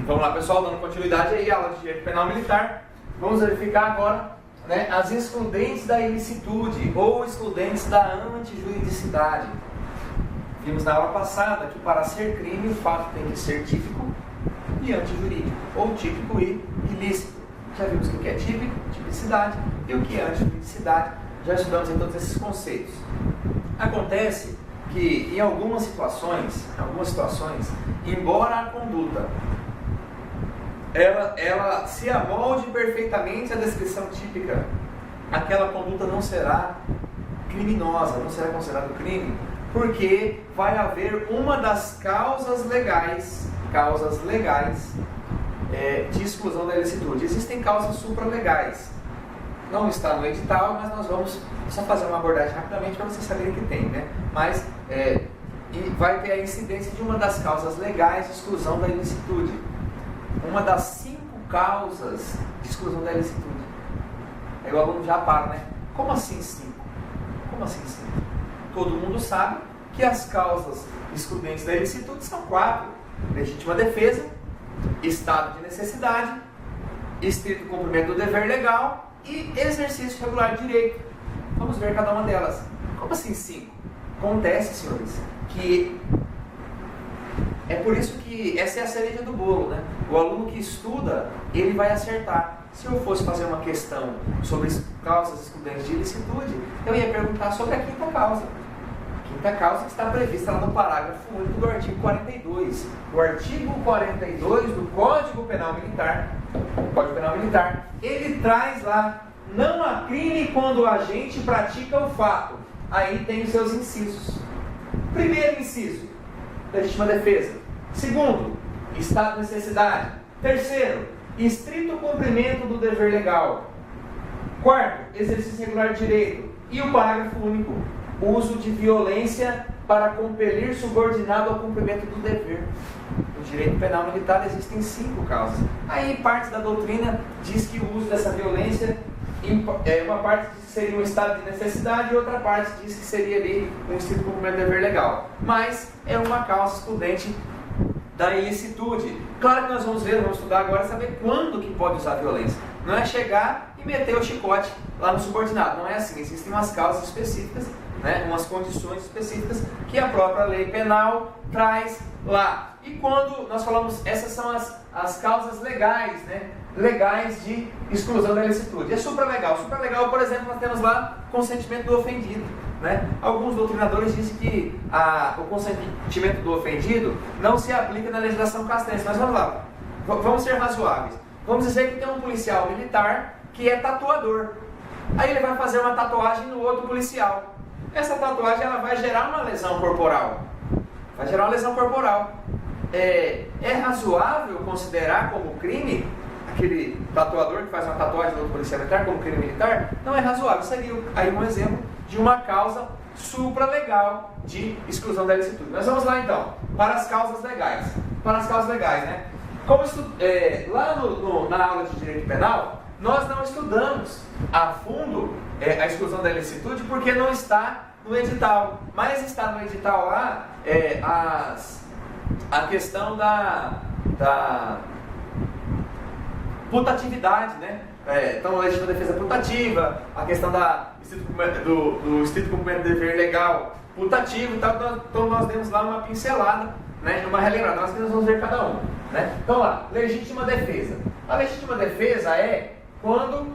Vamos lá, pessoal, dando continuidade aí à aula de Direito Penal Militar. Vamos verificar agora, né, as excludentes da ilicitude ou excludentes da antijuridicidade. Vimos na aula passada que para ser crime o fato tem que ser típico e antijurídico, ou típico e ilícito. Já vimos o que é típico, tipicidade, e o que é antijuridicidade. Já estudamos em todos esses conceitos. Acontece que em algumas situações, embora a conduta ela se amolde perfeitamente à descrição típica, aquela conduta não será criminosa, não será considerada crime, porque vai haver uma das causas legais de exclusão da ilicitude. Existem causas supralegais. Não está no edital, mas nós vamos só fazer uma abordagem rapidamente para vocês saberem que tem, né? Mas vai ter a incidência de uma das causas legais de exclusão da ilicitude. Uma das 5 causas de exclusão da ilicitude. Aí o aluno já para, né? Como assim 5? Como assim 5? Todo mundo sabe que as causas excludentes da ilicitude são 4. Legítima defesa, estado de necessidade, estrito cumprimento do dever legal e exercício regular de direito. Vamos ver cada uma delas. Como assim 5? Acontece, senhores, que é por isso que essa é a cereja do bolo, né? O aluno que estuda, ele vai acertar. Se eu fosse fazer uma questão sobre causas excludentes de ilicitude, eu ia perguntar sobre a quinta causa. A quinta causa que está prevista lá no parágrafo único do artigo 42. O artigo 42 do Código Penal Militar, ele traz lá: não há crime quando o agente pratica o fato. Aí tem os seus incisos. Primeiro inciso, legítima defesa. Segundo, estado de necessidade. Terceiro, estrito cumprimento do dever legal. Quarto, exercício regular de direito. E o parágrafo único, uso de violência para compelir subordinado ao cumprimento do dever. No direito penal militar existem 5 causas. Aí parte da doutrina diz que o uso dessa violência, uma parte diz que seria um estado de necessidade e outra parte diz que seria ali um estrito cumprimento do dever legal. Mas é uma causa excludente da ilicitude. Claro que nós vamos estudar agora, saber quando que pode usar violência. Não é chegar e meter o chicote lá no subordinado. Não é assim. Existem umas causas específicas, né, umas condições específicas que a própria lei penal traz lá. E quando nós falamos, essas são as causas legais, né, legais de exclusão da ilicitude. É supralegal. Supralegal, por exemplo, nós temos lá consentimento do ofendido. Né? Alguns doutrinadores dizem que o consentimento do ofendido não se aplica na legislação castrense. Mas vamos lá, vamos ser razoáveis. Vamos dizer que tem um policial militar que é tatuador. Aí ele vai fazer uma tatuagem no outro policial. Essa tatuagem ela vai gerar uma lesão corporal. É razoável considerar como crime aquele tatuador que faz uma tatuagem no outro policial militar como crime militar? Não é razoável. Seria aí um exemplo de uma causa supralegal de exclusão da ilicitude. Mas vamos lá então, para as causas legais. Né? Como lá na aula de Direito Penal, nós não estudamos a fundo a exclusão da ilicitude porque não está no edital. Mas está no edital lá a questão da putatividade, né? Então, a legítima defesa putativa, a questão do estrito cumprimento do dever legal putativo e tal. Então, nós demos lá uma pincelada, né, uma relembrada. Nós vamos ver cada um. Né? Então, lá, legítima defesa. A legítima defesa é quando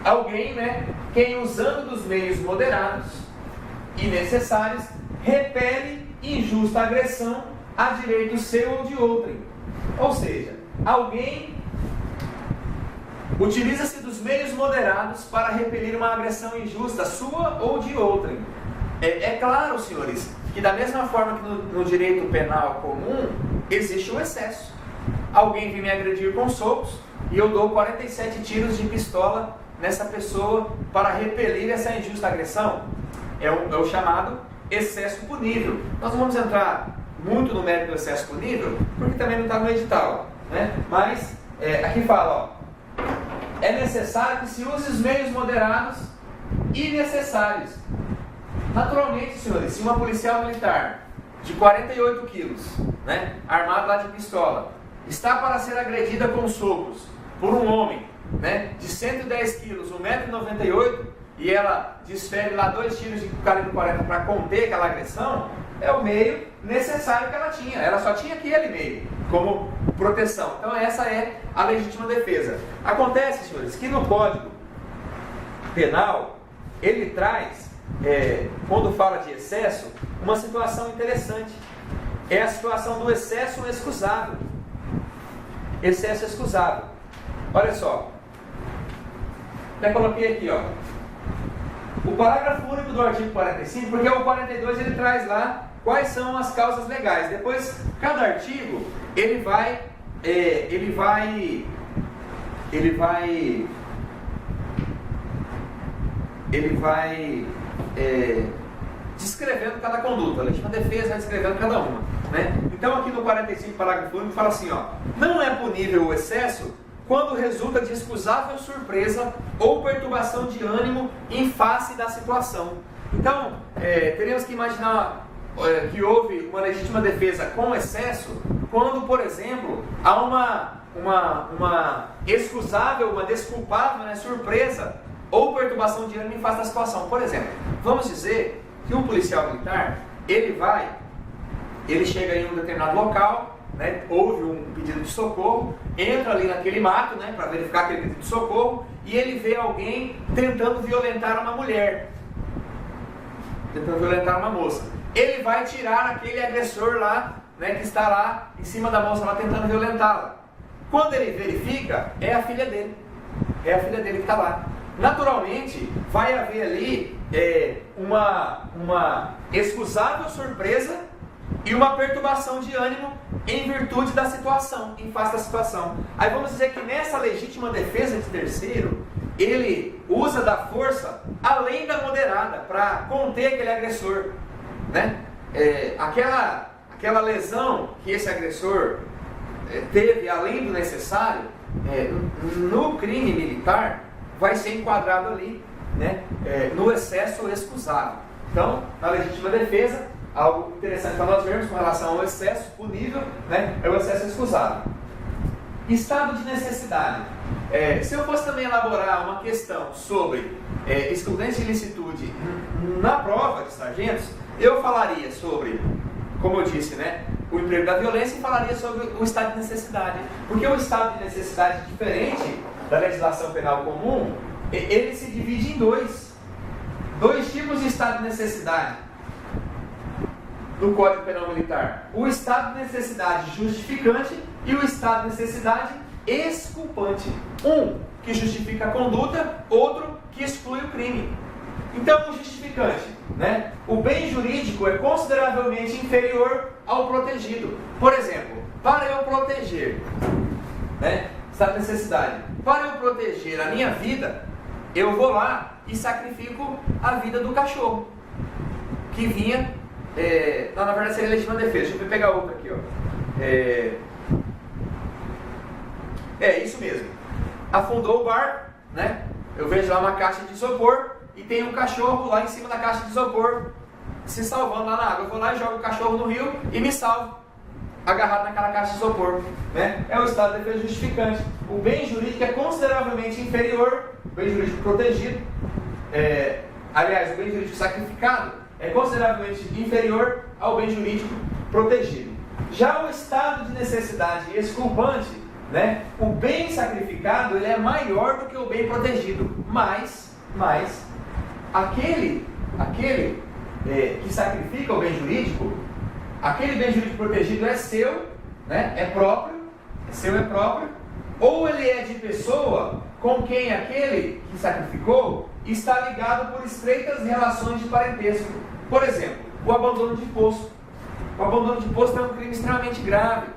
alguém, né, quem usando dos meios moderados e necessários, repele injusta agressão a direito seu ou de outrem. Ou seja, alguém utiliza-se dos meios moderados para repelir uma agressão injusta, sua ou de outrem. É claro, senhores, que da mesma forma que no direito penal comum, existe um excesso. Alguém vem me agredir com socos e eu dou 47 tiros de pistola nessa pessoa para repelir essa injusta agressão. É o chamado excesso punível. Nós não vamos entrar muito no mérito do excesso punível, porque também não está no edital. Né? Mas, aqui fala, é necessário que se use os meios moderados e necessários. Naturalmente, senhores, se uma policial militar de 48 quilos, né, armado lá de pistola, está para ser agredida com socos por um homem, né, de 110 quilos, 1,98 m, e ela desfere lá 2 tiros de calibre 40 para conter aquela agressão, é o meio necessário que ela tinha. Ela só tinha aquele meio como proteção. Então essa é a legítima defesa. Acontece, senhores, que no Código Penal, ele traz, quando fala de excesso, uma situação interessante. É a situação do excesso excusável. Excesso excusável. Olha só. Até coloquei aqui, ó. O parágrafo único do artigo 45, porque o 42 ele traz lá quais são as causas legais. Depois, cada artigo, ele vai descrevendo cada conduta. A legítima defesa vai descrevendo cada uma, né? Então aqui no 45, parágrafo único, fala assim, ó: não é punível o excesso quando resulta de excusável surpresa ou perturbação de ânimo em face da situação. Então, teríamos que imaginar que houve uma legítima defesa com excesso quando, por exemplo, há uma excusável, uma desculpável, né, surpresa ou perturbação de ânimo em face da situação. Por exemplo, vamos dizer que um policial militar, ele chega em um determinado local, né, houve um pedido de socorro, entra ali naquele mato, né, para verificar aquele pedido de socorro, e ele vê alguém tentando violentar uma mulher, tentando violentar uma moça. Ele vai tirar aquele agressor lá, né, que está lá em cima da moça, lá tentando violentá-la. Quando ele verifica, é a filha dele. É a filha dele que está lá. Naturalmente, vai haver ali uma excusável surpresa e uma perturbação de ânimo em virtude da situação, em face da situação. Aí vamos dizer que nessa legítima defesa de terceiro, ele usa da força além da moderada para conter aquele agressor, né? Aquela lesão que esse agressor teve além do necessário, no crime militar, vai ser enquadrado ali, né, no excesso excusável. Então, na legítima defesa, algo interessante para nós vermos com relação ao excesso punível, né, é o excesso excusável. Estado de necessidade. Se eu fosse também elaborar uma questão sobre excludente de ilicitude na prova de sargentos, eu falaria sobre, como eu disse, né, o emprego da violência, e falaria sobre o estado de necessidade. Porque o estado de necessidade, diferente da legislação penal comum, ele se divide em dois tipos de estado de necessidade no Código Penal Militar: o estado de necessidade justificante e o estado de necessidade exculpante. Um que justifica a conduta, outro que exclui o crime. Então, o justificante, né? O bem jurídico é consideravelmente inferior ao protegido. Por exemplo, para eu proteger, né, estado de necessidade, para eu proteger a minha vida, eu vou lá e sacrifico a vida do cachorro que vinha, na verdade seria legítima defesa. Deixa eu pegar outra aqui, ó. Isso mesmo. Afundou o barco, né? Eu vejo lá uma caixa de isopor e tem um cachorro lá em cima da caixa de isopor se salvando lá na água. Eu vou lá e jogo o cachorro no rio e me salvo, agarrado naquela caixa de isopor, né? É o estado de defesa justificante. O bem jurídico é consideravelmente inferior, o bem jurídico protegido, aliás, o bem jurídico sacrificado é consideravelmente inferior ao bem jurídico protegido. Já o estado de necessidade exculpante, né, o bem sacrificado ele é maior do que o bem protegido, mas aquele que sacrifica o bem jurídico, aquele bem jurídico protegido é seu, né, é próprio, ou ele é de pessoa com quem aquele que sacrificou está ligado por estreitas relações de parentesco. Por exemplo, o abandono de posto. O abandono de posto é um crime extremamente grave.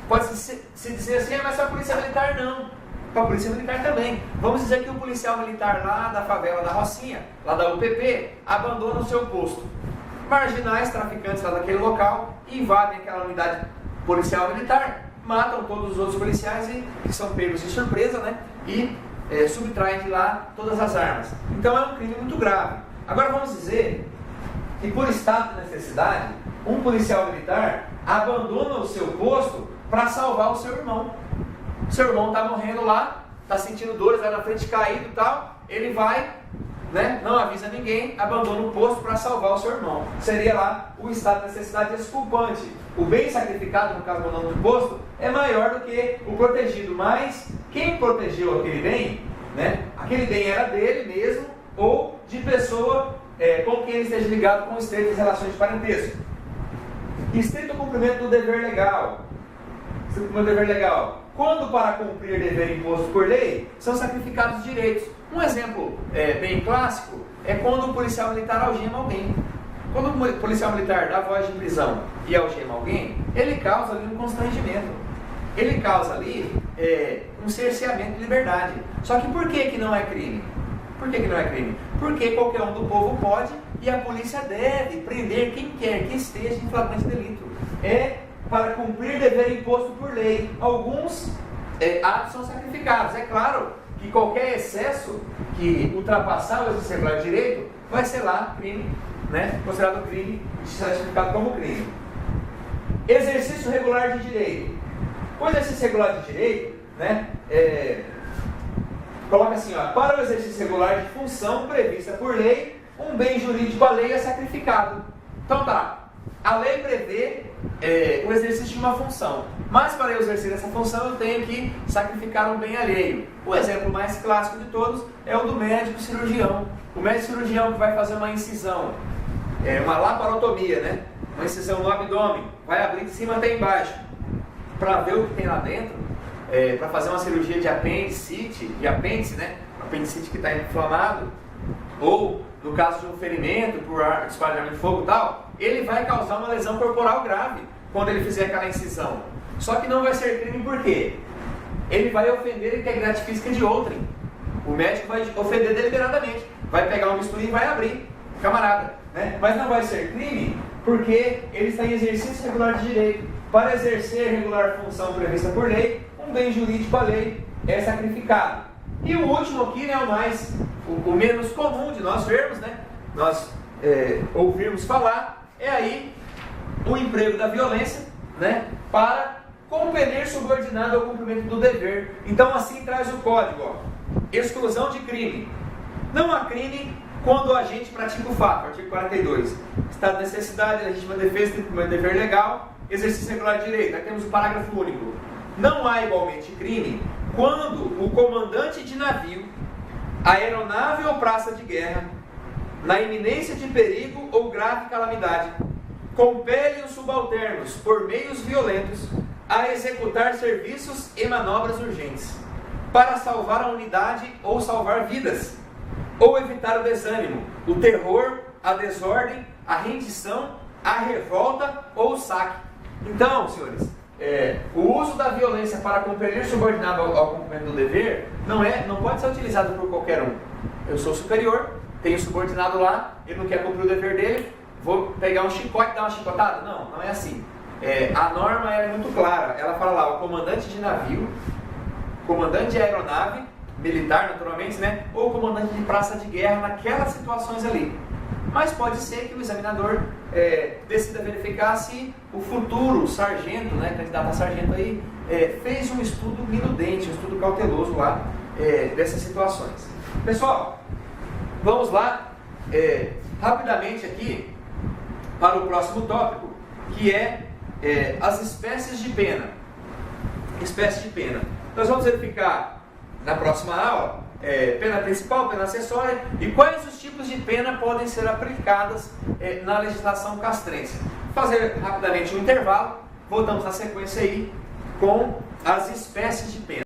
Pode-se dizer assim, mas para a polícia militar não. Para a polícia militar também. Vamos dizer que o policial militar lá da favela da Rocinha, lá da UPP, abandona o seu posto. Marginais, traficantes lá daquele local, invadem aquela unidade policial militar, matam todos os outros policiais que são pegos de surpresa, né? E subtraem de lá todas as armas. Então é um crime muito grave. Agora vamos dizer que por estado de necessidade, um policial militar abandona o seu posto para salvar o seu irmão. O seu irmão está morrendo lá, está sentindo dores lá na frente, caído e tal, ele vai, né, não avisa ninguém, abandona o posto para salvar o seu irmão. Seria lá o estado de necessidade desculpante. O bem sacrificado, no caso do abandono do posto, é maior do que o protegido, mas quem protegeu aquele bem, né, aquele bem era dele mesmo ou de pessoa com quem ele esteja ligado com estreitas relações de parentesco. Estrito cumprimento do dever legal. Estrito dever legal. Quando para cumprir dever imposto por lei, são sacrificados direitos. Um exemplo bem clássico é quando o policial militar algema alguém. Quando o policial militar dá voz de prisão e algema alguém, ele causa ali um constrangimento. Ele causa ali um cerceamento de liberdade. Só que por que não é crime? Por que não é crime? Porque qualquer um do povo pode e a polícia deve prender quem quer que esteja em flagrante delito. É para cumprir dever imposto por lei. Alguns atos são sacrificados. É claro que qualquer excesso que ultrapassar o exercício regular de direito vai ser lá crime, né? Considerado crime, certificado como crime. Exercício regular de direito. O exercício regular de direito, né? Coloca assim, ó, para o exercício regular de função prevista por lei, um bem jurídico à lei é sacrificado. Então tá, a lei prevê o exercício de uma função, mas para eu exercer essa função eu tenho que sacrificar um bem alheio. O exemplo mais clássico de todos é o do médico cirurgião. O médico cirurgião que vai fazer uma incisão, uma laparotomia, né? Uma incisão no abdômen, vai abrir de cima até embaixo, para ver o que tem lá dentro. Para fazer uma cirurgia de apêndice, né? Apendicite que está inflamado, ou no caso de um ferimento por espalhamento de fogo e tal, ele vai causar uma lesão corporal grave quando ele fizer aquela incisão. Só que não vai ser crime por quê? Ele vai ofender a integridade física de outrem. O médico vai ofender deliberadamente, vai pegar um bisturi e vai abrir, camarada, né? Mas não vai ser crime porque ele está em exercício regular de direito. Para exercer regular função prevista por lei, um bem jurídico à lei é sacrificado. E o último aqui, né, o menos comum de nós vermos, né, nós ouvirmos falar, é aí o emprego da violência, né, para compelir subordinado ao cumprimento do dever. Então assim traz o código, ó, exclusão de crime. Não há crime quando o agente pratica o fato, artigo 42. Estado de necessidade, legítima defesa, cumprimento do dever legal, exercício regular de direito. Aqui temos o parágrafo único. Não há igualmente crime quando o comandante de navio, aeronave ou praça de guerra, na iminência de perigo ou grave calamidade, compele os subalternos, por meios violentos, a executar serviços e manobras urgentes, para salvar a unidade ou salvar vidas, ou evitar o desânimo, o terror, a desordem, a rendição, a revolta ou o saque. Então, senhores, o uso da violência para compelir subordinado ao cumprimento do dever não pode ser utilizado por qualquer um. Eu sou superior, tenho subordinado lá, ele não quer cumprir o dever dele, vou pegar um chicote e dar uma chicotada? Não é assim. A norma é muito clara, ela fala lá, o comandante de navio, comandante de aeronave, militar naturalmente, né? Ou comandante de praça de guerra naquelas situações ali. Mas pode ser que o examinador decida verificar se o futuro sargento, né, candidato a sargento aí, fez um estudo minudente, um estudo cauteloso lá dessas situações. Pessoal, vamos lá rapidamente aqui para o próximo tópico, que é as espécies de pena. Espécies de pena. Nós vamos verificar na próxima aula pena principal, pena acessória e quais os tipos de pena podem ser aplicadas na legislação castrense. Fazer rapidamente um intervalo, voltamos na sequência aí com as espécies de pena.